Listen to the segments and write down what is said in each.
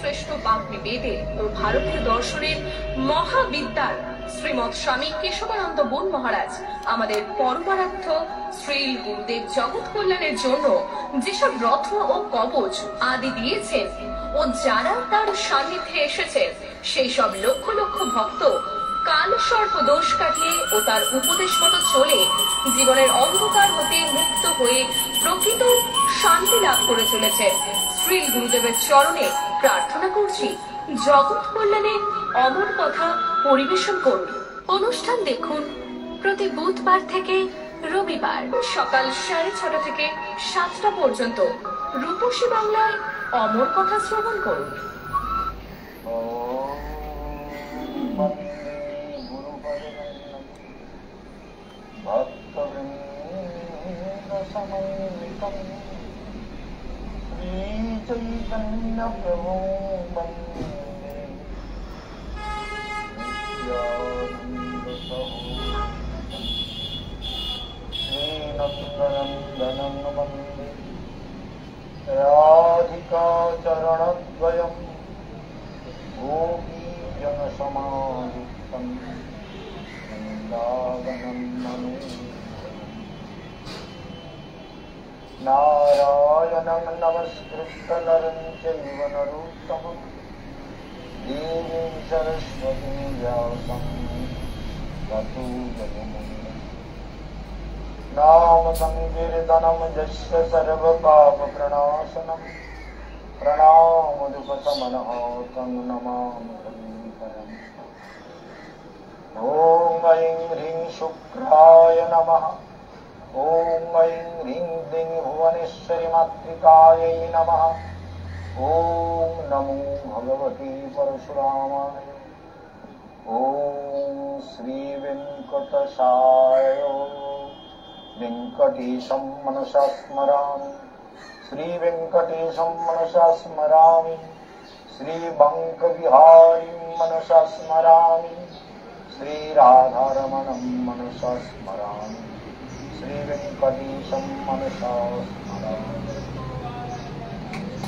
শ্রেষ্ঠ বাগ্মী বেদে ও ভারতীয় দর্শনের মহাবিদ্যার শ্রীমৎ স্বামী কেশবানন্দ বোন মহারাজ আমাদের পরমারাধ্য শ্রীল গুরুদেব জগৎ কল্যাণের জন্য যেসব রত্ন ও কবচ আদি দিয়েছেন ও যারা তার সান্নিধ্যে এসেছেন সেই সব লক্ষ লক্ষ ভক্ত কাল সর্প দোষ কাটিয়ে ও তার উপদেশ মতো চলে জীবনের অন্ধকার হতে মুক্ত হয়ে প্রকৃত শান্তি লাভ করে চলেছে। শ্রী গুরুদেবের চরণে প্রার্থনা করছি জগৎ কল্যাণে অমর কথা পরিবেশন করুন। অনুষ্ঠান দেখুন প্রতি বুধবার থেকে রবিবার সকাল 6:30 থেকে 7টা পর্যন্ত রূপসী বাংলায় অমর কথা শ্রবণ করুন। श्रीचैतन्य प्रभु वन्दे नित्यानन्द श्रीनन्दनन्दनं वन्दे राधिका चरणद्वयं गोपीजनसमायुक्तं वृन्दावनं मनो नारायणं नमस्कृत्य नरं चैव नरोत्तमं देवीं सरस्वतीं व्यासं ततो जयमुदीरये। नाम संकीर्तनं यस्य सर्वपापप्रणाशनं प्रणामदुपशमनः तं नमामि हरिहरम्। ॐ ऐं ह्रीं शुक्राय नमः। ॐ ऐं ह्रीं क्लीं भुवनेश्वरी मातृकायै नमः। ॐ नमो भगवते परशुरामाय। ॐ श्री वेङ्कटेशाय वेङ्कटेशं मनसा स्मरामि। श्री वेङ्कटेशं मनसा स्मरामि। श्री बङ्कबिहारीं मनसा स्मरामि। श्री राधारमणं मनसा स्मरामि। श्री वेंकटेशं मनसा स्मरामि।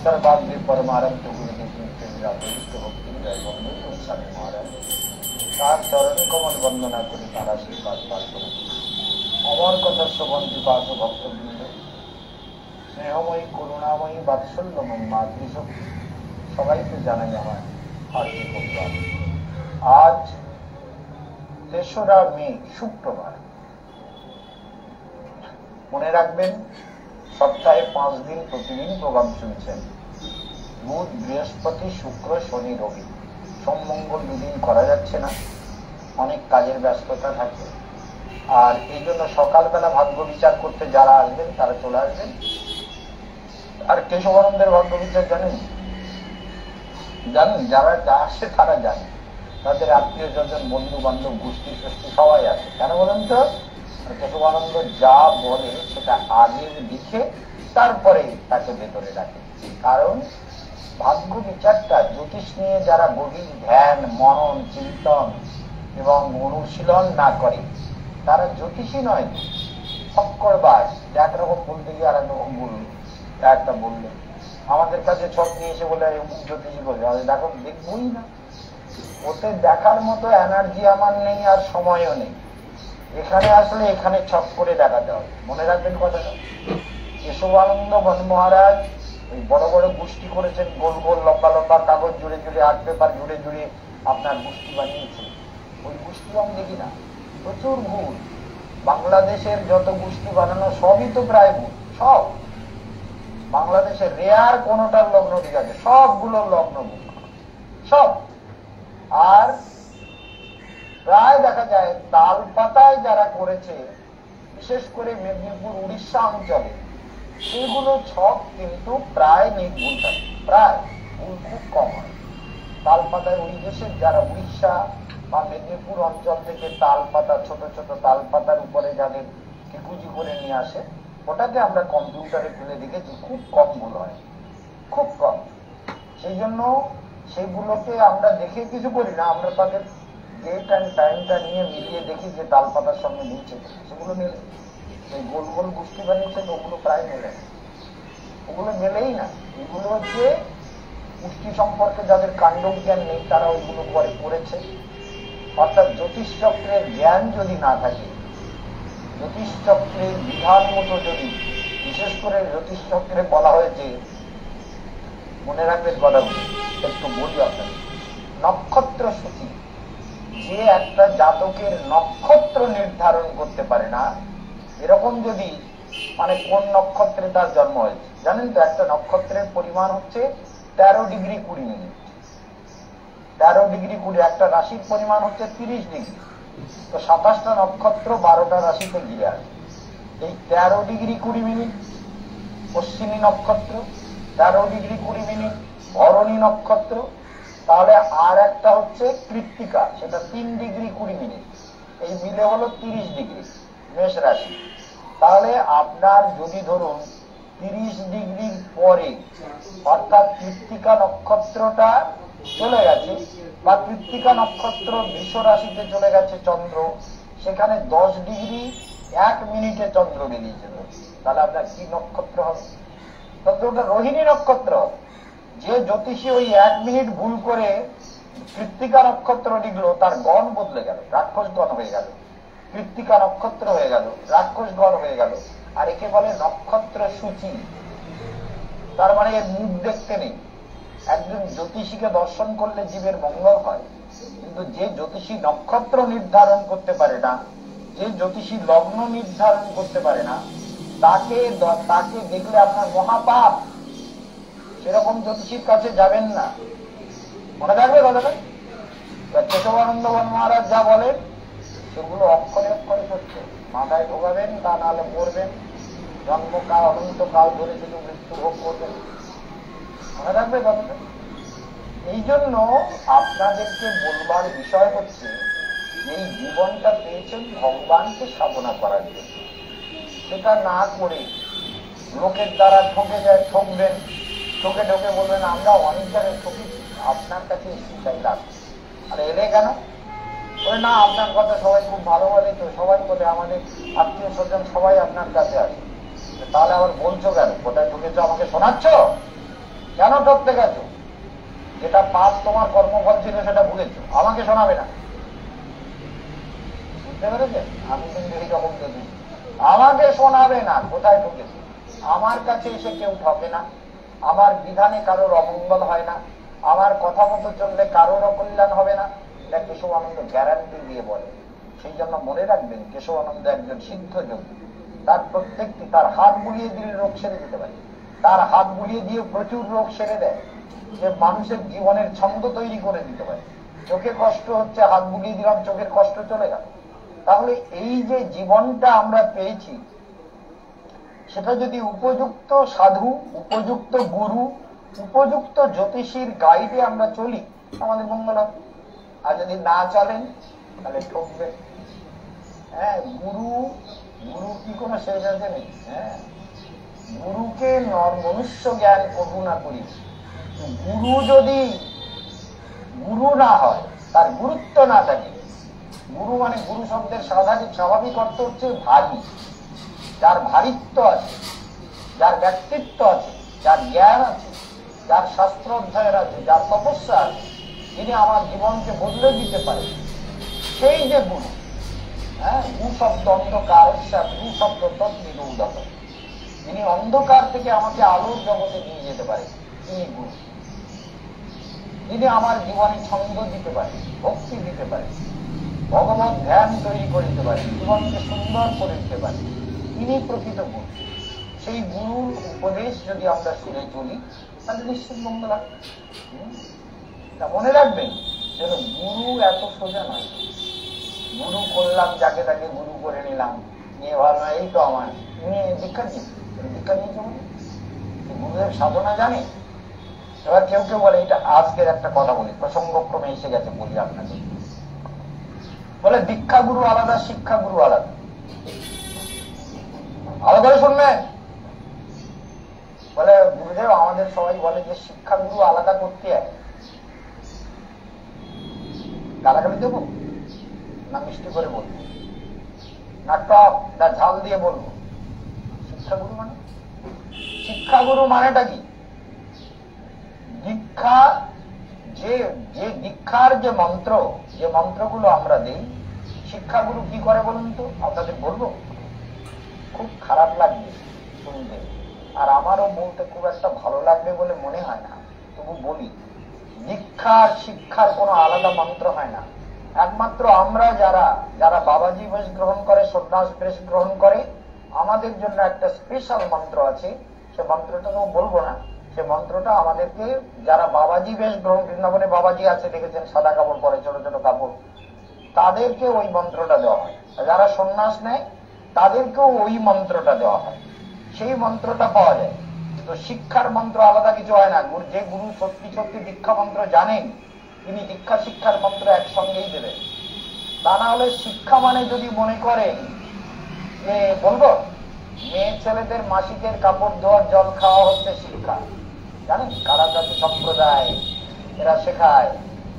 सर्वाग्नि परमारब्ध गुरुदेव वरिष्ठ भक्ति जयबंधु स्वामी महाराज तार चरण कमल वंदना करी तार आशीर्वाद प्रार्थना अमर कथा श्रवण पिपासु भक्तबृंद स्नेहमयी करुणामयी बात्सल्यमयी मातृशक्ति सबाइके जानाई आमार हार्दिक अभिवादन। आज 3রা মে शुक्रवार। মনে রাখবেন সপ্তাহে 5 দিন প্রতিদিন প্রোগ্রাম শুনছেন। বুধ বৃহস্পতি শুক্র শনি রবি সোম মঙ্গল দুদিন করা যাচ্ছে না, অনেক কাজের ব্যস্ততা থাকে। আর এই জন্য সকালবেলা ভাগ্য বিচার করতে যারা আসবেন তারা চলে আসবেন। আর কেশবানন্দের ভাগ্য বিচার জানেন যারা আসে তারা জানে, তাদের আত্মীয় স্বজন বন্ধু বান্ধব গোষ্ঠী ষষ্ঠী সবাই আছে। কেন বলেন তো? কেশবানন্দ যা বলে সেটা আগে লিখে তারপরে তাকে ভেতরে রাখে। কারণ ভাগ্য বিচারটা জ্যোতিষ নিয়ে যারা গভীর ধ্যান মনন চিন্তন এবং অনুশীলন না করে তারা জ্যোতিষী নয়, ফক্করবাজ। একরকম বলতে গিয়ে আর একরকম একটা বললে আমাদের কাছে ছক নিয়ে এসে বলে জ্যোতিষী বলে দেখো দেখবই না, ওতে দেখার মতো এনার্জি আমার নেই আর সময়ও নেই। এখানে আসলে এখানে ছক করে দেখাতে হবে। মনে রাখবেন কথাটা। কেশবানন্দ বন মহারাজ ওই বড় বড় গোষ্ঠী করেছেন, গোল গোল লম্বা লম্বা কাগজ জুড়ে জুড়ে আর্ট পেপার জুড়ে জুড়ে আপনার গোষ্ঠী বানিয়েছেন। ওই গোষ্ঠী আমি দেখি না, প্রচুর ভুল। বাংলাদেশের যত গোষ্ঠী বানানো সবই তো প্রায় ভুল। সব বাংলাদেশের রেয়ার কোনটার লগ্ন ঠিক আছে, সবগুলোর লগ্ন ভুল সব। আর প্রায় দেখা যায় তাল পাতায় যারা করেছে, বিশেষ করে মেদিনীপুর উড়িষ্যা অঞ্চলে, সেগুলো ছক কিন্তু প্রায় নির্ভুল থাকে, প্রায় ভুল খুব কম হয়। তাল পাতায় ওই দেশের যারা উড়িষ্যা বা মেদিনীপুর অঞ্চল থেকে তাল পাতা ছোট ছোট তাল পাতার উপরে যাদের টিকুজি করে নিয়ে আসে, ওটাকে আমরা কম্পিউটারে তুলে দেখেছি খুব কম ভুল হয়, খুব কম। সেই জন্য সেগুলোকে আমরা দেখে কিছু করি না, আমরা তাদের ডেট অ্যান্ড টাইমটা নিয়ে মিলিয়ে দেখি যে তাল পাতার সঙ্গে মিলছে, সেগুলো মেলে। এই গোল গোল গোষ্ঠী বানিয়েছেন ওগুলো প্রায় মেলে না, ওগুলো মেলেই না। এগুলো হচ্ছে পুষ্টি সম্পর্কে যাদের কাণ্ড জ্ঞান নেই তারা ওইগুলো পরে পড়েছে। অর্থাৎ জ্যোতিষ চক্রের জ্ঞান যদি না থাকে, জ্যোতিষ চক্রের বিধান মতো যদি, বিশেষ করে জ্যোতিষ চক্রে বলা হয়েছে, মনে রাখবেন কথাগুলো একটু বলি আপনাদের, নক্ষত্র সূচি। যে একটা জাতকের নক্ষত্র নির্ধারণ করতে পারে না, এরকম যদি মানে কোন নক্ষত্রে তার জন্ম হয়েছে জানেন তো, একটা নক্ষত্রের পরিমাণ হচ্ছে 13 ডিগ্রি 20 মিনিট। 13 ডিগ্রি 20, একটা রাশির পরিমাণ হচ্ছে 30 ডিগ্রি। তো 27টা নক্ষত্র 12টা রাশিতে গিয়ে আছে। এই 13 ডিগ্রি 20 মিনিট অশ্বিনী নক্ষত্র, 13 ডিগ্রি 20 মিনিট ভরণী নক্ষত্র, তাহলে আর একটা হচ্ছে কৃত্তিকা, সেটা 3 ডিগ্রি 20 মিনিট, এই মিলে হলো 30 ডিগ্রি মেষ রাশি। তাহলে আপনার যদি ধরুন 30 ডিগ্রির পরে অর্থাৎ কৃত্তিকা নক্ষত্রটা চলে গেছে, বা কৃত্তিকা নক্ষত্র বৃষ রাশিতে চলে গেছে চন্দ্র, সেখানে 10 ডিগ্রি 1 মিনিটে চন্দ্র বেরিয়েছিল, তাহলে আপনার কি নক্ষত্র হবে? চন্দ্রটা রোহিণী নক্ষত্র হবে। যে জ্যোতিষী ওই 1 মিনিট ভুল করে কৃত্তিকা নক্ষত্র লিখলো, তার গণ বদলে গেল, রাক্ষস গণ হয়ে গেল, কৃত্তিকা নক্ষত্র হয়ে গেল, রাক্ষস গণ হয়ে গেল। আর একে বলে নক্ষত্র সূচি। তার মানে এর মুখ দেখতে নেই। একজন জ্যোতিষীকে দর্শন করলে জীবের মঙ্গল হয়, কিন্তু যে জ্যোতিষী নক্ষত্র নির্ধারণ করতে পারে না, যে জ্যোতিষী লগ্ন নির্ধারণ করতে পারে না, তাকে দেখলে আপনার মহাপাপ। সেরকম জ্যোতিষীর কাছে যাবেন না, মনে থাকবে কথাটা। কেশবানন্দ মহারাজ যা বলেন সেগুলো অক্ষরে অক্ষরে সত্য, মাথায় ঢোকাবেন, তা নাহলে মরবেন, জন্মকাল অনন্তকাল ধরে শুধু মৃত্যু ভোগ করবেন, মনে রাখবে কথাটা। এই জন্য আপনাদেরকে বলবার বিষয় হচ্ছে, এই জীবনটা পেয়েছেন ভগবানকে সাধনা করার জন্য। সেটা না করে লোকের দ্বারা ঠকবেন, ঠকে ঠকে বলবেন আমরা অনেক জায়গায় ঠকেছি, আপনার কাছে এটাই লাগবে। আর এলে কেন বলে না, আপনার কথা সবাই খুব ভালো বলে, তো সবাই বলে, আমাদের আত্মীয় স্বজন সবাই আপনার কাছে আসে, তাহলে আবার বলছো কেন? কোথায় ঠকেছো আমাকে শোনাচ্ছ? কেন ঠকতে গেছো? যেটা পাপ তোমার কর্মফল ছিল সেটা ভুলেছো, আমাকে শোনাবে না। বুঝতে পেরেছেন? আমি কিন্তু এইরকম যদি আমাকে শোনাবে না কোথায় ঠকেছো। আমার কাছে এসে কেউ ঠকে না, আমার বিধানে কারোর অমঙ্গল হয় না, আমার কথা মতো চললে কারোর অকল্যাণ হবে না, এটা কেশবানন্দ গ্যারান্টি দিয়ে বলে। সেই জন্য মনে রাখবেন, কেশবানন্দ একজন সিদ্ধ যোগী। তার প্রত্যেকটি, তার হাত বুলিয়ে দিলে রোগ সেরে দিতে পারে, তার হাত বুলিয়ে দিয়ে প্রচুর রোগ সেরে দেয়, যে মানুষের জীবনের ছন্দ তৈরি করে দিতে পারে। চোখে কষ্ট হচ্ছে, হাত বুলিয়ে দিলাম, চোখের কষ্ট চলে গেল। তাহলে এই যে জীবনটা আমরা পেয়েছি, সেটা যদি উপযুক্ত সাধু, উপযুক্ত গুরু, উপযুক্ত জ্যোতিষীর গাইডে আমরা চলি, আমাদের মঙ্গল হবে। আর যদি না চলেন তাহলে ঠকবে। হ্যাঁ, গুরু কি কোনো শেষ আছে নেই? হ্যাঁ, গুরুকে মনুষ্য জ্ঞান করবো না করি, গুরু যদি গুরু না হয়, তার গুরুত্ব না থাকে। গুরু মানে, গুরু শব্দের স্বাভাবিক অর্থ হচ্ছে ভারী। যার ভারিত্ব আছে, যার ব্যক্তিত্ব আছে, যার জ্ঞান আছে, যার শাস্ত্র অধ্যয়ন আছে, যার তপস্যা আছে, যিনি আমার জীবনকে বদলে দিতে পারে, সেই যে গুরু। হ্যাঁ, গু শব্দ অন্ধকার, গু শব্দ তদ্বিরোধক, যিনি অন্ধকার থেকে আমাকে আলোর জগতে নিয়ে যেতে পারে, তিনি গুরু। যিনি আমার জীবনে ছন্দ দিতে পারে, ভক্তি দিতে পারে, ভগবত ধ্যান তৈরি করে দিতে পারে, জীবনকে সুন্দর করে দিতে পারে, তিনি প্রকৃত গুরু। সেই গুরুর উপদেশ যদি আমরা শুনে চলি, তাহলে নিশ্চিত মঙ্গল হবে। মনে রাখবেন যেন গুরু এত সোজা নয়। গুরু করলাম, যাকে তাকে গুরু করে নিলাম, নিয়ে ভাবনা এই তো আমার দীক্ষা নিয়েছে, দীক্ষা নিয়েছে বলে গুরুদেব সাধনা জানে। এবার কেউ কেউ বলে, এটা আজকের একটা কথা বলি, প্রসঙ্গক্রমে এসে গেছে, বলি আপনাকে। বলে দীক্ষা গুরু আলাদা, শিক্ষা গুরু আলাদা। ভালো করে শুনবেন। বলে গুরুদেব আমাদের সবাই বলে যে শিক্ষা গুরু আলাদা করতে হয়। গালাগালি দেবো না মিষ্টি করে বলবো, না টক না ঝাল দিয়ে বলবো? শিক্ষাগুরু মানেটা কি? দীক্ষা যে যে দীক্ষার যে মন্ত্রগুলো আমরা দেই, শিক্ষাগুরু কি করে বলুন তো, আপনাদের বলবো, খুব খারাপ লাগবে শুনতে, আর আমারও বলতে খুব একটা ভালো লাগবে বলে মনে হয় না, তবু বলি। দীক্ষার শিক্ষার কোনো আলাদা মন্ত্র হয় না। একমাত্র আমরা যারা বাবাজি বেশ গ্রহণ করে, সন্ন্যাস বেশ গ্রহণ করে, আমাদের জন্য একটা স্পেশাল মন্ত্র আছে। সে মন্ত্রটা তো বলবো না, সে মন্ত্রটা আমাদেরকে যারা বাবাজি বেশ গ্রহণ, বৃন্দাবনে বাবাজি আছে দেখেছেন, সাদা কাপড় পরে, ছোট ছোট কাপড়, তাদেরকে ওই মন্ত্রটা দেওয়া হয়। যারা সন্ন্যাস নেয় তাদেরকেও ওই মন্ত্রটা দেওয়া হয়, সেই মন্ত্রটা পাওয়া যায়। তো শিক্ষার মন্ত্র আলাদা কিছু হয় না। যে গুরু সত্যি সত্যি দীক্ষা মন্ত্র জানেন, তিনি দীক্ষা শিক্ষার মন্ত্র একসঙ্গেই দেবেন। তা না হলে শিক্ষা মানে যদি মনে করেন যে বলবো মেয়ে ছেলেদের মাসিকের কাপড় ধোয়ার জল খাওয়া হচ্ছে শিক্ষা, জানেন কারাজাতি সম্প্রদায় এরা শেখায়,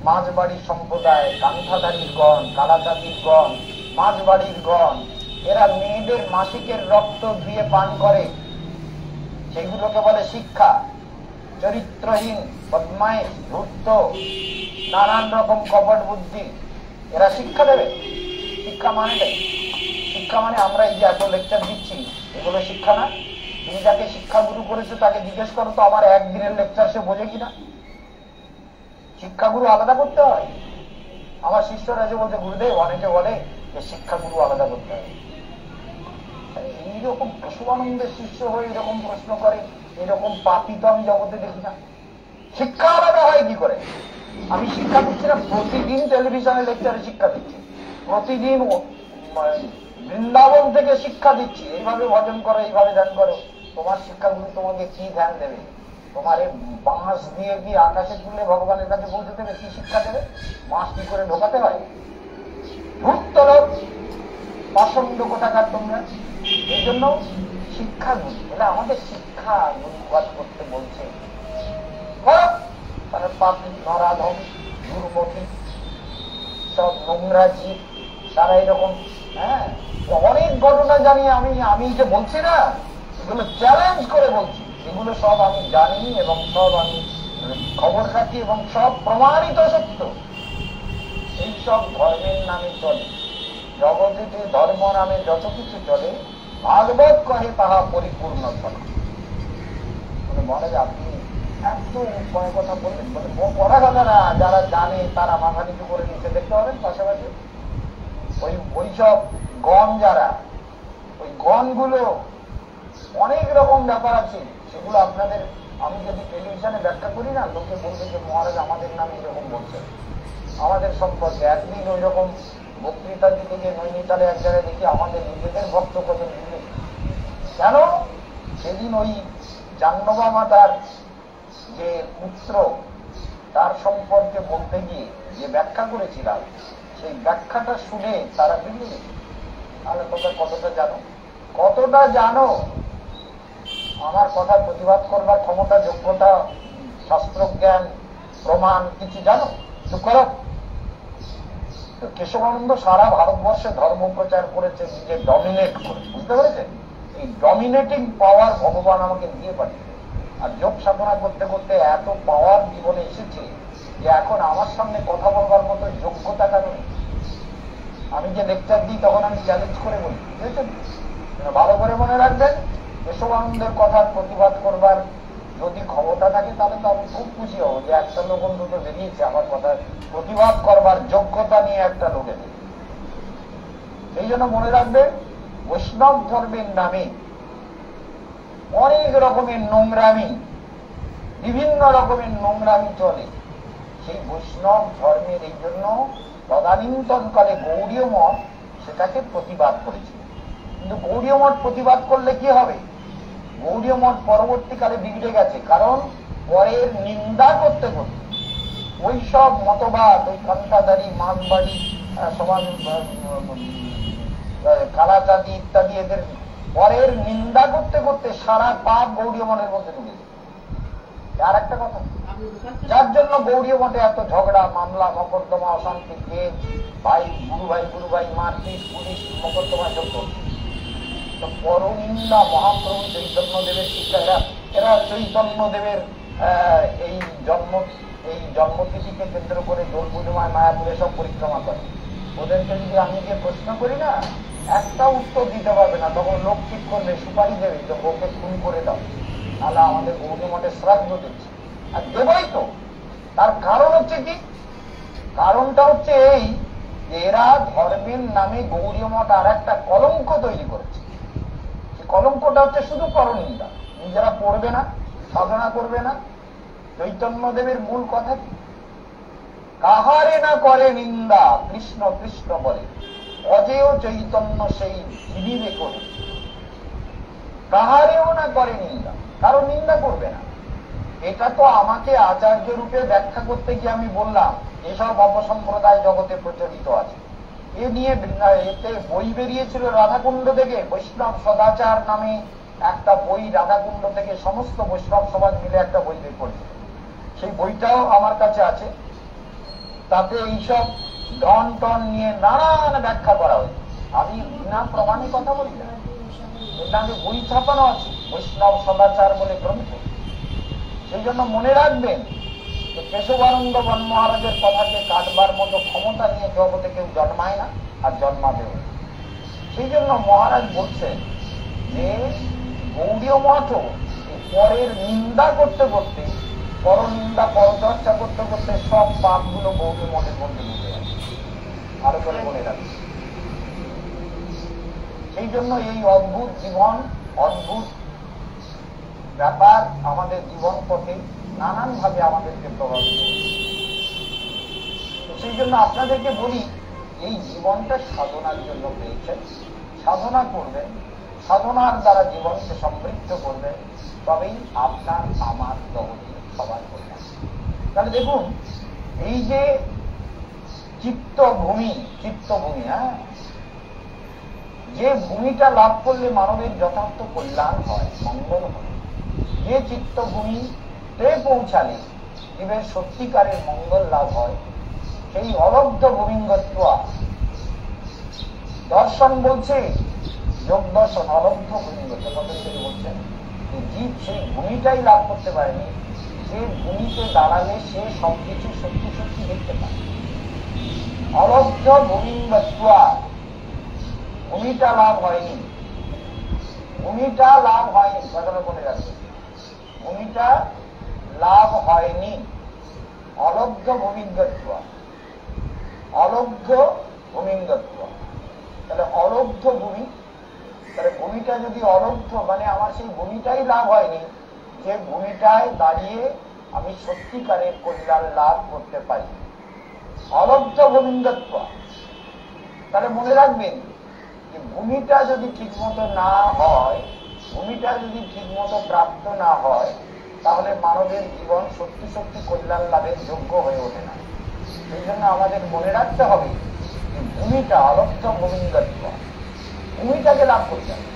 মাঝবাড়ির সম্প্রদায়, কান্থাধারীর গণ, কালাজাতির গণ, মাঝবাড়ির গণ, এরা মেয়েদের মাসিকের রক্ত দিয়ে পান করে, সেগুলোকে বলে শিক্ষা। চরিত্রহীন, বদমাইশ, ধূর্ত, নানান রকম কপট বুদ্ধি, এরা শিক্ষা দেবে? শিক্ষা মানে শিক্ষা মানে আমরা এই যে এত লেকচার দিচ্ছি, এগুলো শিক্ষা না? তুমি যাকে শিক্ষা গুরু করেছো তাকে জিজ্ঞেস করো তো আমার একদিনের লেকচার সে বোঝে কিনা। শিক্ষাগুরু আলাদা করতে হয়। আমার শিষ্যরা যে বলছে গুরুদেব, অনেকে বলে যে শিক্ষাগুরু আলাদা করতে হয়। এইরকম পশুবানন্দের শিষ্য হয়ে এরকম প্রশ্ন করে, এরকম পাপী তো আমি জগতে দেখি না। শিক্ষা আলাদা হয় কি করে? আমি শিক্ষা দিচ্ছি না, প্রতিদিন টেলিভিশনে লেকচারে শিক্ষা দিচ্ছি, প্রতিদিন বৃন্দাবন থেকে শিক্ষা দিচ্ছি, এইভাবে ভজন করো, এইভাবে ধ্যান করো। তোমার শিক্ষাগুলো তোমাকে কি ধ্যান দেবে? তোমার এই বাঁশ দিয়ে কি আকাশে তুলে ভগবানের কাছে পৌঁছে দেবে? কি শিক্ষা দেবে? বাঁশ কি করে ঢোকাতে হয়? ধূর্ত লোক, পাষণ্ড কোথাকার তোমরা। এই জন্য শিক্ষাগুলো, এটা আমাদের শিক্ষা গুরুবাদ করতে বলছে। তারা পাপি, নরাধম, দুর্মতি, সব নোংরা জীব, তারা এরকম। হ্যাঁ, অনেক ঘটনা জানি আমি যে বলছি না, এগুলো চ্যালেঞ্জ করে বলছি, এগুলো সব আমি জানি এবং সব আমি খবর রাখি এবং সব প্রমাণিত সত্য। এই সব ধর্মের নামে চলে, জগতে যে ধর্ম নামে যত কিছু চলে, ভাগবত কহে তাহা পরিপূর্ণ চলে। মনে যে আপনি এত কয়েক কথা বললেন, বলে পড়া কথা না, যারা জানে তারা মাথা নিচু করে নিচে দেখতে পাবেন পাশাপাশি। ওই সব গণ যারা, ওই গণগুলো অনেক রকম ব্যাপার আছে, সেগুলো আপনাদের আমি যদি টেলিভিশনে ব্যাখ্যা করি না, লোকে বলবে যে মহারাজ আমাদের নামে এরকম বলছেন, আমাদের সম্পর্কে। একদিন ওই রকম বক্তৃতা দিতে গিয়ে নৈনিতালে এক জায়গায় দেখি আমাদের নিজেদের ভক্ত কত নিলে। কেন? সেদিন ওই জাহ্নবা মাতার যে পুত্র, তার সম্পর্কে বলতে গিয়ে যে ব্যাখ্যা করেছিলাম, সেই ব্যাখ্যাটা শুনে তারা বিগড়ে গেছে। তাহলে তোমরা কতটা জানো? কতটা জানো? আমার কথা প্রতিবাদ করবার ক্ষমতা, যোগ্যতা, শাস্ত্রজ্ঞান, প্রমাণ কিছু জানো? চুপ করো। কেশবানন্দ সারা ভারতবর্ষে ধর্ম প্রচার করেছে, নিজে ডমিনেট করে, বুঝতে পেরেছেন? এই ডমিনেটিং পাওয়ার ভগবান আমাকে দিয়ে পাঠিয়েছে। আর যোগ সাধনা করতে করতে এত পাওয়ার জীবনে এসেছে যে এখন আমার সামনে কথা বলবার মতো যোগ্যতা কারণ। আমি যে লেকচার দিই তখন আমি চ্যালেঞ্জ করে বলি, বুঝেছেন? ভালো করে মনে রাখবেন, কেশবানন্দের কথার প্রতিবাদ করবার যদি ক্ষমতা থাকে তাহলে তো আমি খুব খুশি হব যে একটা লোক অন্তত বেরিয়েছে আমার কথা প্রতিবাদ করবার যোগ্যতা নিয়ে একটা লোকের। সেই জন্য মনে রাখবেন, বৈষ্ণব ধর্মের নামে অনেক রকমের নোংরামি, বিভিন্ন রকমের নোংরামি চলে। সেই বৈষ্ণব ধর্মের এই জন্য তদানীন্তনকালে গৌড়ীয় মঠ সেটাকে প্রতিবাদ করেছিল। কিন্তু গৌড়ীয় মঠ প্রতিবাদ করলে কি হবে? গৌড়ীয় মঠ পরবর্তীকালে বিগড়ে গেছে, কারণ পরের নিন্দা করতে করতে ওই সব মতবাদ, ওই কান্তাদারি, মাঝবাড়ি, সমাজ, কালাচাঁদি ইত্যাদি, এদের পরের নিন্দা করতে করতে সারা পাপ গৌড়ীয় মঠের মধ্যে ঢুকেছে। আর একটা কথা, যার জন্য গৌড়ীয় মঠে এত ঝগড়া, মামলা, মকদ্দমা, অশান্তি, কেস, ভাই গুরু ভাই মারপিট, পুলিশ মকদ্দমা সব করছে। তো পরনিন্দা মহাপ্রভু চৈতন্যদেবের শিক্ষা, এরা চৈতন্যদেবের এই জন্মতিথিকে কেন্দ্র করে দোল পূর্ণিমায় মায়াপুরে সব পরিক্রমা করে। ওদেরকে যদি আমি গিয়ে প্রশ্ন করি না, একটা উত্তর দিতে পারবে না। তখন লোক ঠিক করলে সুপারি দেবে যে বউকে খুন করে দাও, তাহলে আমাদের গৌরী মঠে শ্রাদ্ধ দিচ্ছে। আর দেবই তো। তার কারণ হচ্ছে কি? কারণটা হচ্ছে এই, এরা ধর্মের নামে গৌরী মঠ আর একটা কলঙ্ক তৈরি করেছে। কলঙ্কটা হচ্ছে শুধু পরনিন্দা। নিজেরা পড়বে না, সাধনা করবে না। চৈতন্যদেবের মূল কথা কি? কাহারে না করে নিন্দা, কৃষ্ণ কৃষ্ণ বলে, অজেয় চৈতন্য সেই জীবিবে করে। কাহারেও না করে নিন্দা, কারো নিন্দা করবে না। এটা তো আমাকে আচার্য রূপে ব্যাখ্যা করতে গিয়ে আমি বললাম এসব অপসম্প্রদায় জগতে প্রচলিত আছে। এ নিয়ে এতে বই বেরিয়েছিল রাধাকুণ্ড থেকে, বৈষ্ণব সদাচার নামে একটা বই রাধাকুণ্ড থেকে সমস্ত বৈষ্ণব সমাজ মিলে একটা বই বের করেছিল। সেই বইটাও আমার কাছে আছে। তাতে এইসব ডন টন নিয়ে নানান ব্যাখ্যা করা হয়েছে। আমি বিনা প্রমাণে কথা বলি না, এটা আমি বই ছাপানো আছে, বৈষ্ণব সদাচার বলে গ্রন্থ। সেই জন্য মনে রাখবেন যে কেশবানন্দ বন মহারাজের কথাকে কাটবার মতো ক্ষমতা নিয়ে জগতে কেউ জন্মায় না, আর জন্মাবেও। সেই জন্য মহারাজ বলছেন যে গৌড়ীয় মঠও পরের নিন্দা করতে করতে, পরনিন্দা পরচর্চা করতে করতে সব পাপগুলো গৌড়ী মঠের মধ্যে ঢুকে যাবে। আরো করে মনে রাখবে। সেই জন্য এই অদ্ভুত জীবন, অদ্ভুত ব্যাপার আমাদের জীবন পথে নানান ভাবে আমাদেরকে প্রভাবিত করে। সেই জন্য আপনাদেরকে বলি, এই জীবনটা সাধনার জন্য পেয়েছেন, সাধনা করবেন, সাধনার দ্বারা জীবনকে সমৃদ্ধ করবেন, তবেই আপনার আমার জগতে সবার কল্যাণ। তাহলে দেখুন, এই যে চিত্তভূমি, হ্যাঁ, যে ভূমিটা লাভ করলে মানবের যথার্থ কল্যাণ হয়, মঙ্গল হয়, যে চিত্তভূমিতে পৌঁছালে জীবের সত্যিকারের মঙ্গল লাভ হয়, সেই অলব্ধ ভূমিঙ্গত্ব দর্শন বলছে, যোগ দর্শন অলব্ধ ভূমিঙ্গত্ব পতঞ্জলি বলছেন যে জীব সেই ভূমিটাই লাভ করতে পারেনি, যে ভূমিতে দাঁড়ালে সে সবকিছু সত্যি সত্যি দেখতে পায়। অলব্ধ ভূমিঙ্গত্ব, ভূমিটা লাভ হয়নি, ভূমিটা লাভ হয়নি, কথাটা মনে রাখবে, ভূমিটা লাভ হয়নি। অলব্ধ ভূমিঙ্গত্ব, অলব্ধ ভূমিঙ্গত্ব, তাহলে অলব্ধ ভূমি, তাহলে ভূমিটা যদি অলব্ধ, মানে আমার সেই ভূমিটাই লাভ হয়নি, যে ভূমিটায় দাঁড়িয়ে আমি সত্যিকারের কল্যাণ লাভ করতে পারি। অলব্ধ ভূমিঙ্গত্ব, তাহলে মনে রাখবেন যে ভূমিটা যদি ঠিক মতো না হয়, ভূমিটা যদি ঠিক মতো প্রাপ্ত না হয়, তাহলে মানবের জীবন সত্যি সত্যি কল্যাণ লাভের যোগ্য হয়ে ওঠে না। সেই জন্য আমাদের মনে রাখতে হবে যে ভূমিটা অলব্ধ ভূমিঙ্গত্ব, ভূমিটাকে লাভ করতে হবে।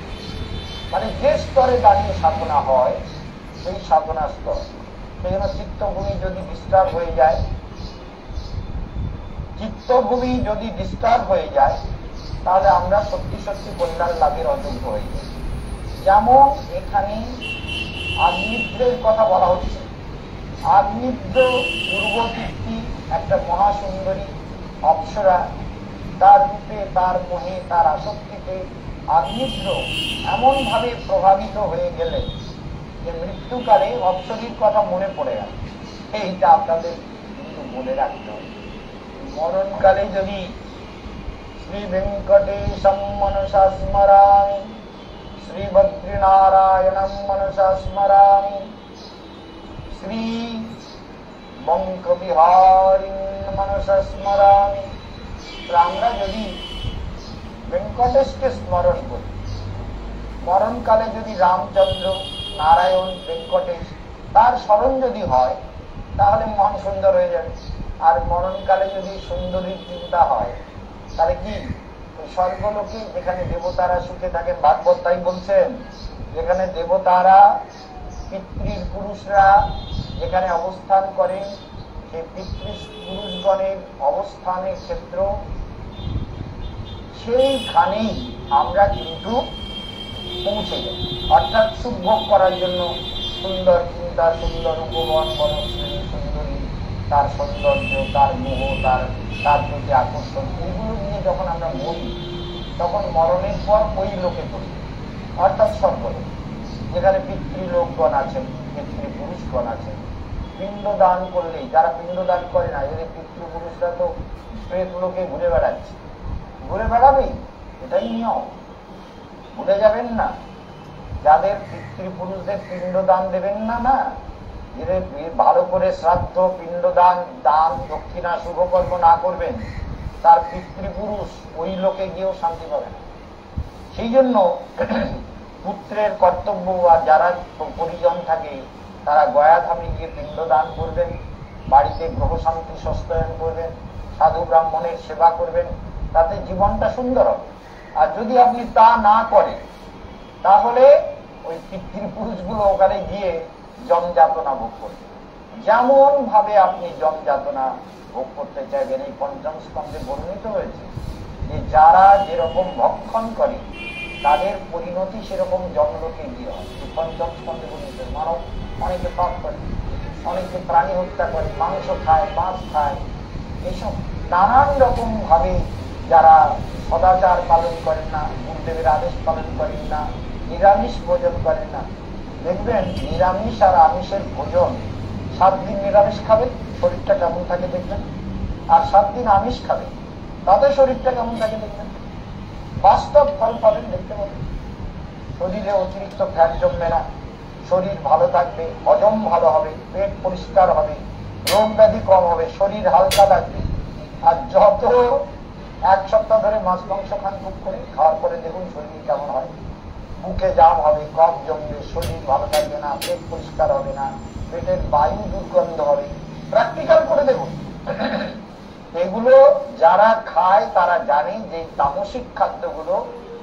মানে যে স্তরে দাঁড়িয়ে সাধনা হয় সেই সাধনা স্তর। সেই জন্য চিত্তভূমি যদি ডিস্টার্ব হয়ে যায়, চিত্তভূমি যদি ডিস্টার্ব হয়ে যায়, তাহলে আমরা সত্যি সত্যি কল্যাণ লাভের অযোগ্য হয়ে যাই। যেমন এখানে আগ্নিদ্রের কথা বলা হচ্ছে। আগ্নিদ্র পূর্বতীর্থী একটা মহাসুন্দরী অপ্সরা, তার রূপে, তার মোহে, তার আসক্তিতে আগ্নিদ্র এমন ভাবে প্রভাবিত হয়ে গেলেন যে মৃত্যুকালে অপ্সরীর কথা মনে পড়ে গেল। এইটা আপনাদের কিন্তু মনে রাখতে হবে। মরণকালে যদি শ্রী ভেঙ্কটেশম মনসা স্মরামি, শ্রী বদ্রীনারায়ণম মনসা স্মরামি, শ্রী বঙ্ক বিহারী মনসা স্মরামি, আমরা যদি ভেঙ্কটেশকে স্মরণ করি, মরণকালে যদি রামচন্দ্র, নারায়ণ, ভেঙ্কটেশ তার স্মরণ যদি হয়, তাহলে মন সুন্দর হয়ে যাবে। আর মরণকালে যদি সুন্দরীর চিন্তা হয়, তাহলে কি স্বর্গলোকে যেখানে দেবতারা সুখে থাকেন, ভাগবত তাই বলছেন, যেখানে দেবতারা, পিতৃ পুরুষরা যেখানে অবস্থান করেন, সেই পিতৃ পুরুষগণের অবস্থানের ক্ষেত্র, সেইখানেই আমরা কিন্তু পৌঁছে যাই। অর্থাৎ সুখ ভোগ করার জন্য সুন্দর তার সুন্দর উপবন বনশ্রেণী সুন্দরী, তার সৌন্দর্য, তার মোহ, তার প্রতি আকর্ষণ, এইগুলো নিয়ে যখন আমরা মরি, তখন মরণের পর ওই লোকে চলি, অর্থাৎ স্বর্গলোক, যেখানে পিতৃলোকগণ আছেন, পিতৃপুরুষগণ আছেন। পিণ্ড দান করলেই, যারা পিণ্ড দান করে না, এদের পিতৃপুরুষরা তো প্রেত লোকে ঘুরে বেড়াচ্ছে, ঘুরে বেড়াবেই, এটাই নিয়ম, ভুলে যাবেন না। যাদের পিতৃপুরুষদের পিণ্ড দান দেবেন না, না এদের ভালো করে শ্রাদ্ধ, পিণ্ড দান, দান দক্ষিণা শুভকর্ম না করবেন, তার পিতৃপুরুষ ওই লোকে গিয়েও শান্তি পাবে না। সেই জন্য পুত্রের কর্তব্য, আর যারা পরিজন থাকে তারা গয়াধামে গিয়ে পিণ্ড দান করবেন, বাড়িতে গ্রহ শান্তি সস্তায়ন করবেন, সাধু ব্রাহ্মণের সেবা করবেন, তাতে জীবনটা সুন্দর হবে। আর যদি আপনি তা না করেন, তাহলে ওই পিতৃপুরুষগুলো ওখানে গিয়ে জম যাতনা ভোগ করবে। যেমন ভাবে আপনি জম যাতনা ভোগ করতে চাইবেন, এই পঞ্চম স্কন্ধে বর্ণিত হয়েছে যে যারা যেরকম ভক্ষণ করে তাদের পরিণতি সেরকম জমলোকে গিয়ে হয়। পঞ্চম স্কন্ধে বর্ণিত, মানব অনেকে পাপ করে, অনেকে প্রাণী হত্যা করে, মাংস খায়, মাছ খায়, এইসব নানান রকম ভাবে যারা সদাচার পালন করেন না, গুরুদেবের আদেশ পালন করেন না, নিরামিষ ভোজন করেন না। দেখবেন নিরামিষ আর আমিষের ভোজন, 7 দিন নিরামিষ খাবে, শরীরটা কেমন থাকে দেখবেন, আর 7 দিন আমিষ খাবে, তাতে শরীরটা কেমন থাকে দেখবেন। বাস্তব ফল পাবেন, দেখতে পাবেন। শরীরে অতিরিক্ত ফ্যাট জমবে না, শরীর ভালো থাকবে, হজম ভালো হবে, পেট পরিষ্কার হবে, রোগ ব্যাধি কম হবে, শরীর হালকা থাকবে। আর যত 1 সপ্তাহ ধরে মাছ মাংস খান খুব করে, খাওয়ার পরে দেখুন শরীর কেমন হয়, বুকে জাম হবে, কফ জমবে, শরীর ভালো থাকবে না, পেট পরিষ্কার হবে না, পেটের বায়ু দুর্গন্ধ হবে। প্র্যাকটিক্যাল করে দেখুন। এগুলো যারা খায় তারা জানে যে তামসিক খাদ্যগুলো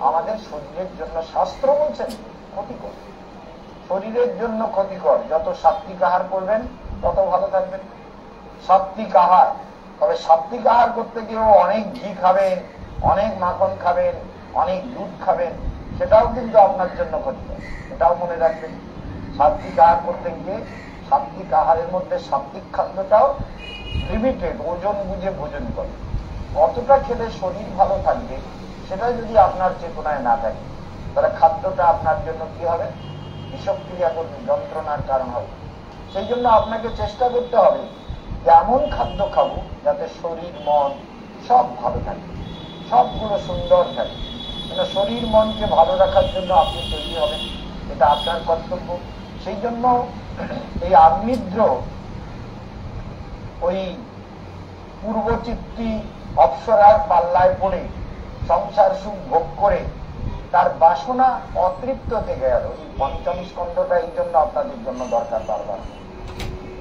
আমাদের শরীরের জন্য, শাস্ত্র বলছেন, ক্ষতিকর, শরীরের জন্য ক্ষতিকর। যত সাত্বিক আহার করবেন তত ভালো থাকবেন। সাত্বিক আহার, তবে সাত্বিক আহার করতে গিয়েও অনেক ঘি খাবেন, অনেক মাখন খাবেন, অনেক দুধ খাবেন, সেটাও কিন্তু আপনার জন্য ক্ষতিকর, এটাও মনে রাখবেন। সাত্বিক আহার করতে গিয়ে সাত্বিক আহারের মধ্যে সাত্বিক খাদ্যটাও লিমিটেড, ওজন বুঝে ভোজন করে। কতটা খেলে শরীর ভালো থাকবে সেটা যদি আপনার চেতনায় না থাকে, তাহলে খাদ্যটা আপনার জন্য কি হবে, বিষক্রিয়া করবে, যন্ত্রণার কারণ হবে। সেই জন্য আপনাকে চেষ্টা করতে হবে যে এমন খাদ্য খাবো যাতে শরীর মন সব ভালো থাকে, সবগুলো সুন্দর থাকে। কিন্তু শরীর মনকে ভালো রাখার জন্য আপনি তৈরি হবেন, এটা আপনার কর্তব্য। সেই জন্য এই আগ্নিদ্র ওই পূর্বচিত্তি অপ্সরার পাল্লায় পড়ে সংসার সুখ ভোগ করে তার বাসনা অতৃপ্ত থেকে গেল। এই পঞ্চম স্কন্ধটা এই জন্য আপনাদের জন্য দরকার বারবার।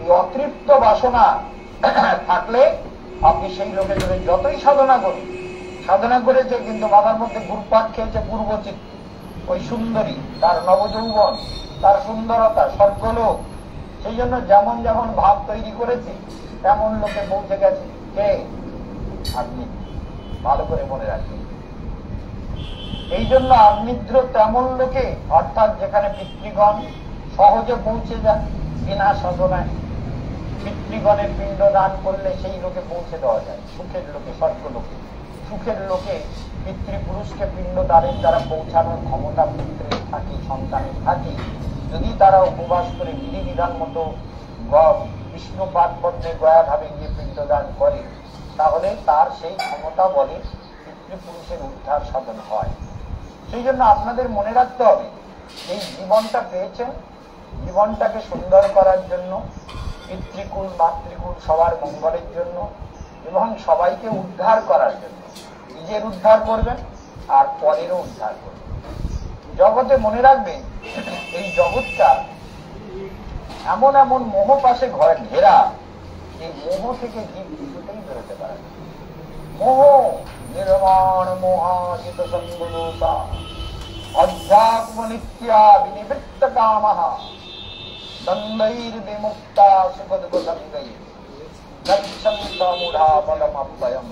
এই অতৃপ্ত বাসনা থাকলে আপনি সেই লোকে ধরে যতই সাধনা করুন, সাধনা করেছে কিন্তু মাথার মধ্যে ঘুরপাক খেয়েছে পূর্বচিত্তি, ওই সুন্দরী, তার নবযৌবন, তার সুন্দরতা, স্বর্গলোক। সেই জন্য যেমন যেমন ভাব তৈরি করেছে তেমন লোকে পৌঁছে গেছে। কে? আপনি ভালো করে মনে রাখবেন। এই জন্য আগ্নিদ্র তেমন লোকে, অর্থাৎ যেখানে পিতৃগণ সহজে পৌঁছে যান বিনা সাধনায়। পিতৃগণের পিণ্ড দান করলে সেই লোকে পৌঁছে দেওয়া যায়, সুখের লোকে, স্বর্গলোকে। সুখের লোকে পিতৃপুরুষকে পিণ্ড দানের দ্বারা পৌঁছানোর ক্ষমতা পুত্রের থাকে, সন্তানের থাকে। যদি তারা উপবাস করে বিধিবিধান মতো বিষ্ণু পাদ পদ্মে গয়াধামে গিয়ে পিণ্ডদান করে, তাহলে তার সেই ক্ষমতা বলে পিতৃপুরুষের উদ্ধার সাধন হয়। সেই জন্য আপনাদের মনে রাখতে হবে, এই জীবনটা পেয়েছেন, জীবনটাকে সুন্দর করার জন্য, পিতৃকুল মাতৃকুল সবার মঙ্গলের জন্য এবং সবাইকে উদ্ধার করার জন্য। নিজের উদ্ধার করবেন আর পরেরও উদ্ধার করবেন। জগতে মনে রাখবেন, এই জগৎটা এমন এমন মোহ পাশে ঘেরা, এই মোহ থেকে জীব কিছুতেই বেরোতে পারে না। মোহ নির্মাণ মোহাজিত সঙ্গদোষা অধ্যাত্ম নিত্যা বিনিবৃত্ত কামঃ দ্বন্দ্বৈর বিমুক্তা সুখদুঃখ সঙ্গৈ গচ্ছন্ত মূঢ়া পদমব্যয়ম।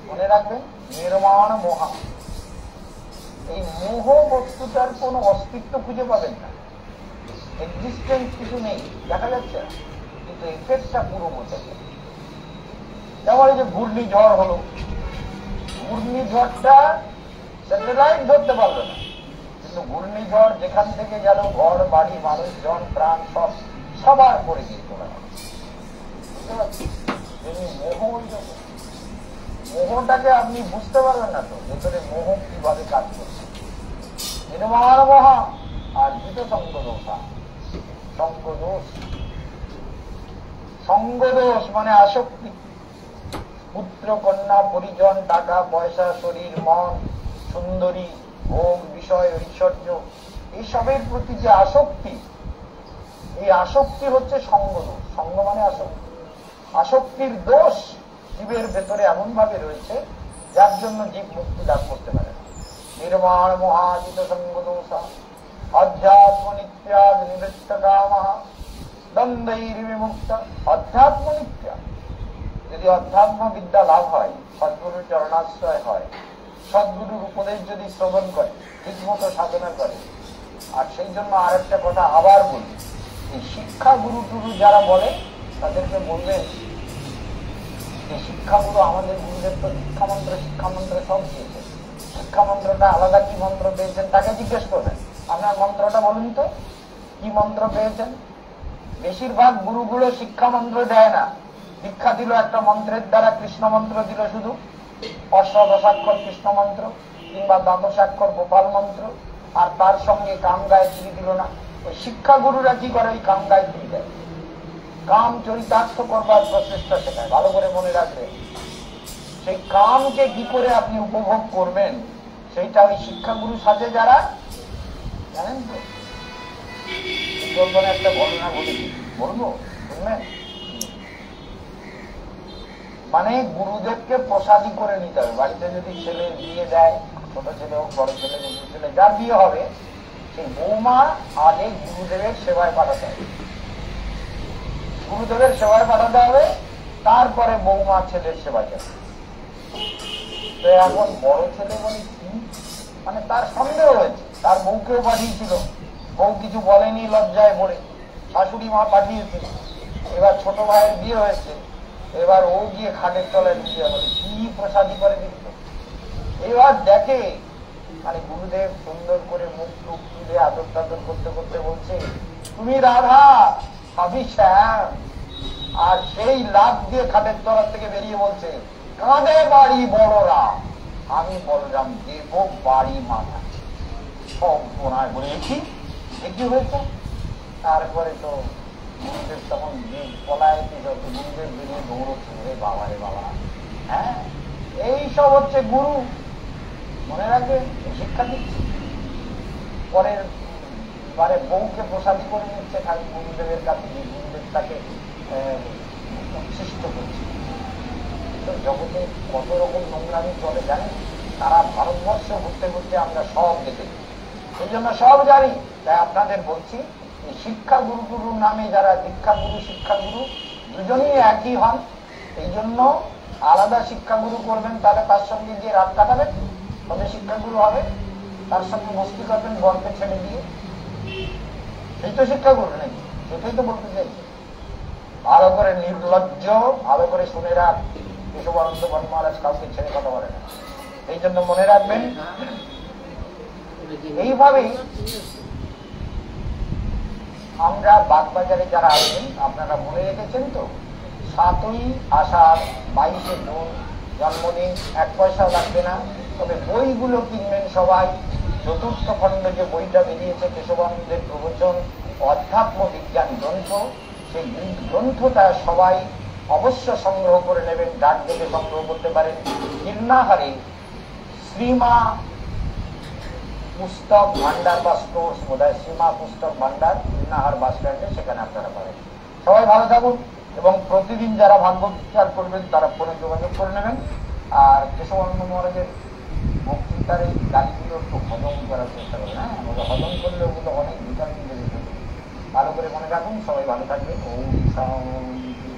মনে রাখবেন, নির্মাণ মোহা, এই মোহ বস্তুটার কোন অস্তিত্ব খুঁজে পাবেন না। এক্সিস্টেন্স কিছু নেই, দেখা যাচ্ছে না, কিন্তু এফেক্টটা পুরো বোঝা যায়। যেমন এই যে ঘূর্ণিঝড় হলো, ঘূর্ণিঝড়টা স্যাটেলাইট ধরতে পারলো না, কিন্তু ঘূর্ণিঝড় যেখান থেকে গেল ঘর বাড়ি মানুষজন প্রাণ সব সবার করে দিয়ে তোলা। বুঝতে পারছি মোহটাকে আপনি বুঝতে পারবেন না তো, ভেতরে মোহ কিভাবে কাজ করছে। নির্মাণ মহা আর দ্বিতীয় সঙ্গদোষা, সঙ্গদোষ, সঙ্গদোষ মানে আসক্তি। পুত্র কন্যা পরিজন টাকা পয়সা শরীর মন সুন্দরী ভোগ বিষয় ঐশ্বর্য এইসবের প্রতি যে আসক্তি, এই আসক্তি হচ্ছে সঙ্গদোষ। সঙ্গ মানে আসক্তি। আসক্তির দোষ জীবের ভেতরে এমন ভাবে রয়েছে যার জন্য জীব মুক্তি লাভ করতে পারে না। নির্মাণ মহাজিত সঙ্গদোষা অধ্যাত্ম নিত্যা নিবৃত্ত কামা দ্বন্দ্বৈর বিমুক্ত। অধ্যাত্ম নিত্যা, যদি অধ্যাত্ম বিদ্যা লাভ হয়, সদ্গুরুর চরণাশ্রয় হয়, সদ্গুরুর উপদেশ যদি শ্রবণ করে, ঠিক মতো সাধনা করে। আর সেই জন্য আর একটা কথা আবার বলি, এই শিক্ষা গুরু টুরু যারা বলে তাদেরকে বলবেন যে শিক্ষাগুরু আমাদের গুরুদেব তো শিক্ষামন্ত্র সব দিয়েছে, শিক্ষামন্ত্রটা আলাদা কি মন্ত্র পেয়েছেন তাকে জিজ্ঞেস করবেন, আপনার মন্ত্রটা বলুন তো কি মন্ত্র পেয়েছেন। বেশিরভাগ গুরুগুলো শিক্ষা মন্ত্র দেয় না, দীক্ষা দিল একটা মন্ত্রের দ্বারা, কৃষ্ণ মন্ত্র দিল শুধু, অষ্টাদশাক্ষর কৃষ্ণ মন্ত্র কিংবা দ্বাদশাক্ষর গোপাল মন্ত্র, আর তার সঙ্গে কাম গায়ত্রী দিল না। ওই শিক্ষা গুরুরা কি করে, ওই কাম গায়ত্রী দেয়, কাম চরিতার্থ করবার প্রচেষ্টা শেখায়। ভালো করে মনে রাখবেন, সেই কামকে কি করে আপনি উপভোগ করবেন সেইটা ওই শিক্ষাগুরু সাজে যারা, জানেন তো। একটা ঘটনা বলেছি, বলবো শুনবেন। মানে গুরুদেবকে প্রসাদী করে নিতে হবে। বাড়িতে যদি ছেলে বিয়ে দেয়, ছোট ছেলে হোক বড় ছেলে বড় ছেলে যার বিয়ে হবে, সেই বৌমা আগে গুরুদেবের সেবায় পাঠাতে হবে, গুরুদেবের সেবায় পাঠাতে হবে, তারপরে বৌমা ছেলের সেবায় যাবে। তো এখন বড় ছেলে বলে কি, মানে তার সন্দেহ হয়েছে, তার বউকেও পাঠিয়েছিল, বউ কিছু বলেনি লজ্জায় পড়ে, শাশুড়ি মা পাঠিয়েছিল। এবার ছোট ভাইয়ের বিয়ে হয়েছে, এবার ও গিয়ে খাটের তলায় ঢুকিয়ে বলে কি প্রসাদী করে দিচ্ছ। এবার দেখে মানে গুরুদেব সুন্দর করে মুখ টুক তুলে আদর টাদর করতে করতে বলছে তুমি রাধা আমি শ্যাম। আর সেই লাভ দিয়ে খাটের তলা থেকে বেরিয়ে বলছে কাঁদে বাড়ি বড়রা, আমি বলরাম দেব বাড়ি মাথা। সব বোনায় বলে কি হয়েছে। তারপরে তো গুরুদেব তখন পলায়তে যত গুরুদেব বেরিয়ে দৌড়চ্ছে, রে বাবা রে বাবা। হ্যাঁ, এইসব হচ্ছে গুরু, মনে রাখবে, শিক্ষা দিচ্ছে। পরের বারে বউকে প্রসাদী করে নিচ্ছে খালি গুরুদেবের কাছে, গুরুদেব তাকে উচ্ছিষ্ট করছে। তো জগতে কত রকম নোংরামি চলে জানেন, তারা ভারতবর্ষ ঘুরতে ঘুরতে আমরা সব দেখেছি, সেই জন্য সব জানি। তাই আপনাদের বলছি, শিক্ষাগুরু গুরুর নামে যারা দীক্ষাগুরু শিক্ষাগুরু দুজনেই একই হন। এই জন্য আলাদা শিক্ষাগুরু করবেন, তাহলে তার সঙ্গে গিয়ে রাত কাটাবেন, তবে শিক্ষাগুরু হবে। তার সঙ্গে মস্তি করবেন বরকে ছেড়ে দিয়ে, সেই তো শিক্ষাগুরু নাকি, সেটাই তো বলতে চাইছি। ভালো করে নির্লজ্জ, ভালো করে শুনে রাখ, কেশবানন্দ বর্মা মহারাজ কাউকে ছেড়ে কথা বলে না। এই জন্য মনে রাখবেন, এইভাবেই আমরা বাগবাজারে যারা আসবেন আপনারা মনে রেখেছেন তো, 7ই আষাঢ় 22শে জুন জন্মদিন, 1 পয়সা লাগবে না, তবে বইগুলো কিনবেন সবাই। চতুর্থ খণ্ড যে বইটা বেরিয়েছে কেশবানন্দের প্রবচন অধ্যাত্ম বিজ্ঞান গ্রন্থ, সেই গ্রন্থটা সবাই অবশ্য সংগ্রহ করে নেবেন, ডাক থেকে সংগ্রহ করতে পারেন। কীর্ণাহারে শ্রীমা পুস্তক ভান্ডার বা স্টোর্স, বোধহয় শ্রীমা পুস্তক ভান্ডার, কীর্ণাহার বাস স্ট্যান্ডে, সেখানে আপনারা পাবেন। সবাই ভালো থাকুন, এবং প্রতিদিন যারা ভাগ্য বিচার করবেন তারা ফোনে যোগাযোগ করে নেবেন। আর কেশবানন্দ মহারাজের বক্তৃতার এই গালিগুলো একটু হজম করার চেষ্টা করবেন। হ্যাঁ, আমাদের হজম করলে ওগুলো অনেক ভিটামিন বেড়ে যাবে। ভালো করে মনে রাখুন, সবাই ভালো থাকবেন। ওম শান্তি।